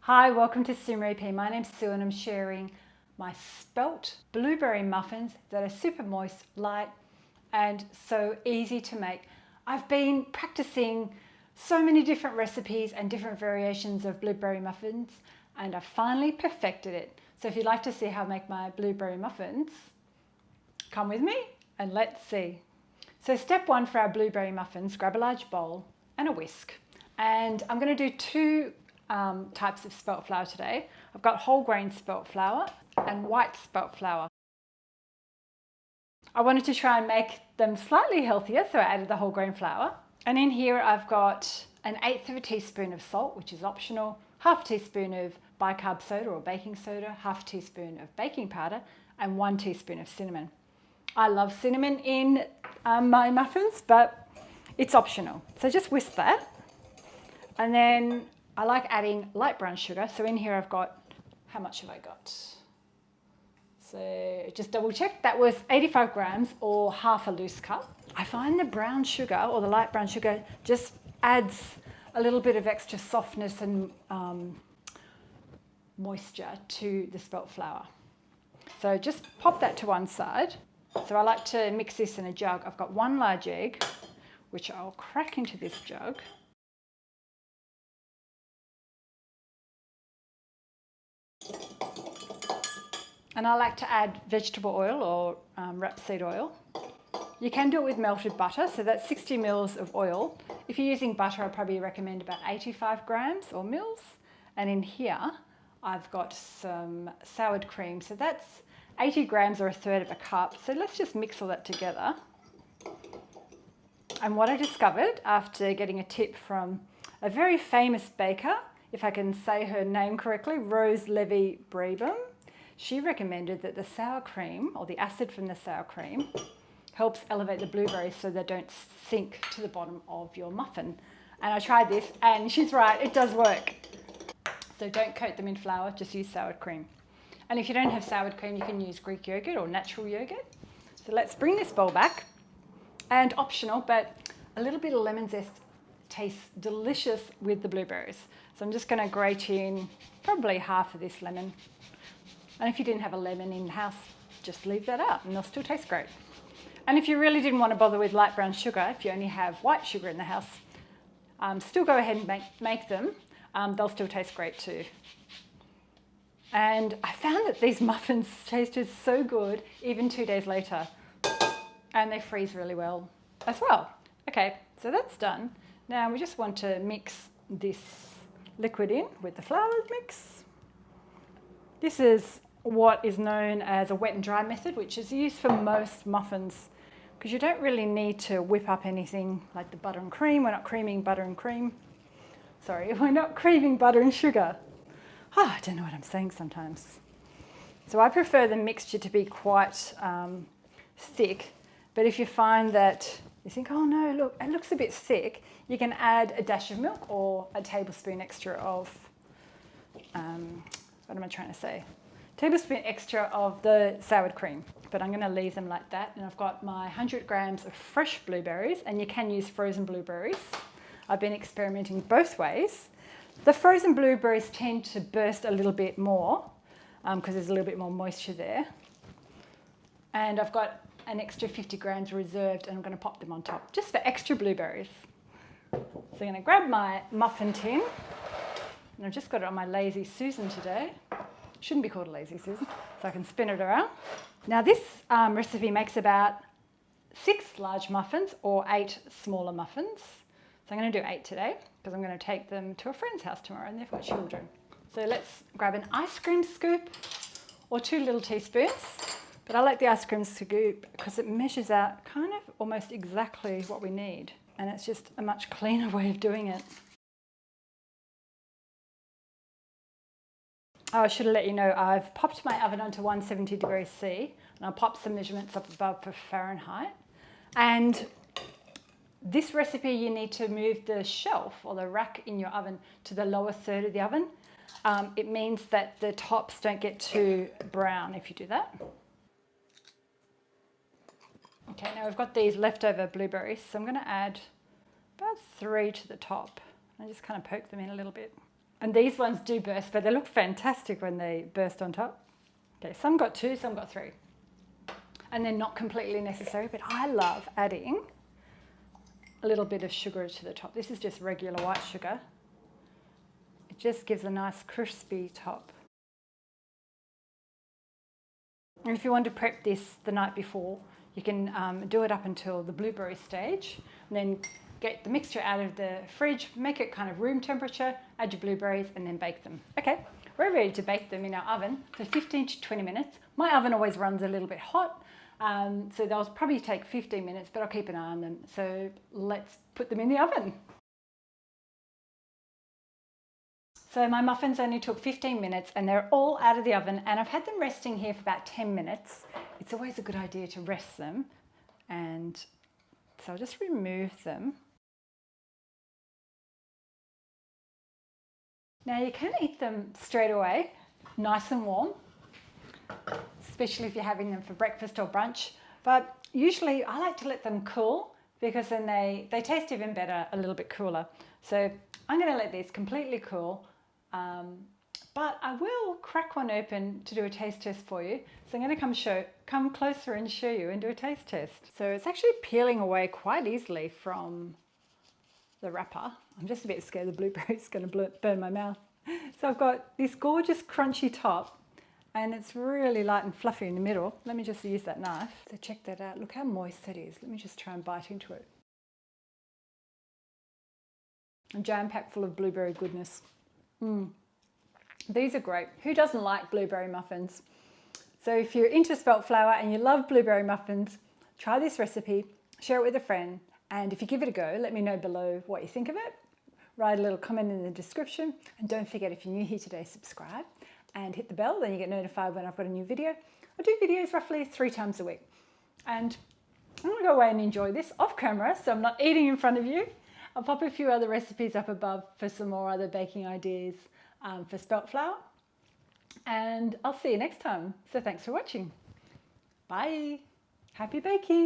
Hi, welcome to Sue Marie P. My name's Sue and I'm sharing my spelt blueberry muffins that are super moist, light and so easy to make. I've been practicing so many different recipes and different variations of blueberry muffins and I've finally perfected it. So if you'd like to see how I make my blueberry muffins, come with me and let's see. So step one for our blueberry muffins, grab a large bowl and a whisk. And I'm going to do two types of spelt flour today. I've got whole grain spelt flour and white spelt flour. I wanted to try and make them slightly healthier, so I added the whole grain flour. And in here I've got 1/8 of a teaspoon of salt, which is optional, half a teaspoon of bicarb soda or baking soda, half a teaspoon of baking powder, and 1 teaspoon of cinnamon. I love cinnamon in my muffins, but it's optional. So just whisk that. And then I like adding light brown sugar. So in here I've got, how much have I got? So just double check, that was 85 grams or half a loose cup. I find the brown sugar or the light brown sugar just adds a little bit of extra softness and moisture to the spelt flour. So just pop that to one side. So I like to mix this in a jug. I've got 1 large egg, which I'll crack into this jug. And I like to add vegetable oil or rapeseed oil. You can do it with melted butter, so that's 60 mils of oil. If you're using butter, I probably recommend about 85 grams or mils. And in here, I've got some soured cream. So that's 80 grams or 1/3 of a cup. So let's just mix all that together. And what I discovered after getting a tip from a very famous baker, if I can say her name correctly, Rose Levy-Brabham, she recommended that the sour cream, or the acid from the sour cream, helps elevate the blueberries so they don't sink to the bottom of your muffin. And I tried this and she's right, it does work. So don't coat them in flour, just use sour cream. And if you don't have sour cream, you can use Greek yogurt or natural yogurt. So let's bring this bowl back. And optional, but a little bit of lemon zest tastes delicious with the blueberries. So I'm just going to grate in probably half of this lemon. And if you didn't have a lemon in the house, just leave that out and they'll still taste great. And if you really didn't want to bother with light brown sugar, if you only have white sugar in the house, still go ahead and make them. They'll still taste great too. And I found that these muffins tasted so good even 2 days later. And they freeze really well as well. Okay, so that's done. Now we just want to mix this liquid in with the flour mix. This is what is known as a wet and dry method, which is used for most muffins because you don't really need to whip up anything like the butter and cream. We're not creaming butter and cream. Sorry, we're not creaming butter and sugar. I don't know what I'm saying sometimes. So I prefer the mixture to be quite thick, but if you find that you think, oh no, look, it looks a bit thick, you can add a dash of milk or a tablespoon extra of, what am I trying to say? Tablespoon extra of the soured cream, but I'm going to leave them like that. And I've got my 100 grams of fresh blueberries, and you can use frozen blueberries. I've been experimenting both ways. The frozen blueberries tend to burst a little bit more because there's a little bit more moisture there. And I've got an extra 50 grams reserved and I'm going to pop them on top just for extra blueberries. So I'm going to grab my muffin tin, and I've just got it on my Lazy Susan today. Shouldn't be called a Lazy Susan, so I can spin it around. Now this recipe makes about 6 large muffins or 8 smaller muffins. So I'm going to do 8 today because I'm going to take them to a friend's house tomorrow and they've got children. So let's grab an ice cream scoop or 2 little teaspoons. But I like the ice cream scoop because it measures out kind of almost exactly what we need. And it's just a much cleaner way of doing it. Oh, I should have let you know, I've popped my oven onto 170 degrees C and I'll pop some measurements up above for Fahrenheit. And this recipe, you need to move the shelf or the rack in your oven to the lower third of the oven. It means that the tops don't get too brown if you do that. Okay, now we've got these leftover blueberries, so I'm going to add about 3 to the top. I just kind of poke them in a little bit. And these ones do burst, but they look fantastic when they burst on top. Okay, some got 2, some got 3. And they're not completely necessary, but I love adding a little bit of sugar to the top. This is just regular white sugar. It just gives a nice crispy top. And if you want to prep this the night before, you can do it up until the blueberry stage, and then get the mixture out of the fridge, make it kind of room temperature, add your blueberries, and then bake them. Okay, we're ready to bake them in our oven for 15 to 20 minutes. My oven always runs a little bit hot, so they'll probably take 15 minutes, but I'll keep an eye on them. So let's put them in the oven. So my muffins only took 15 minutes and they're all out of the oven, and I've had them resting here for about 10 minutes. It's always a good idea to rest them, and so I'll just remove them. Now you can eat them straight away, nice and warm, especially if you're having them for breakfast or brunch. But usually I like to let them cool, because then they taste even better a little bit cooler. So I'm going to let these completely cool, but I will crack one open to do a taste test for you. So I'm going to come closer and show you and do a taste test. So it's actually peeling away quite easily from the wrapper. I'm just a bit scared the blueberry is going to burn my mouth. So I've got this gorgeous crunchy top, and it's really light and fluffy in the middle. Let me just use that knife. So check that out. Look how moist that is. Let me just try and bite into it. A jam-packed full of blueberry goodness. These are great. Who doesn't like blueberry muffins? So if you're into spelt flour and you love blueberry muffins, try this recipe, share it with a friend, and if you give it a go, let me know below what you think of it. Write a little comment in the description, and don't forget, if you're new here today, subscribe and hit the bell, then you get notified when I've got a new video. I do videos roughly 3 times a week, and I'm going to go away and enjoy this off camera, so I'm not eating in front of you. I'll pop a few other recipes up above for some more other baking ideas for spelt flour, and I'll see you next time. So thanks for watching. Bye. Happy baking.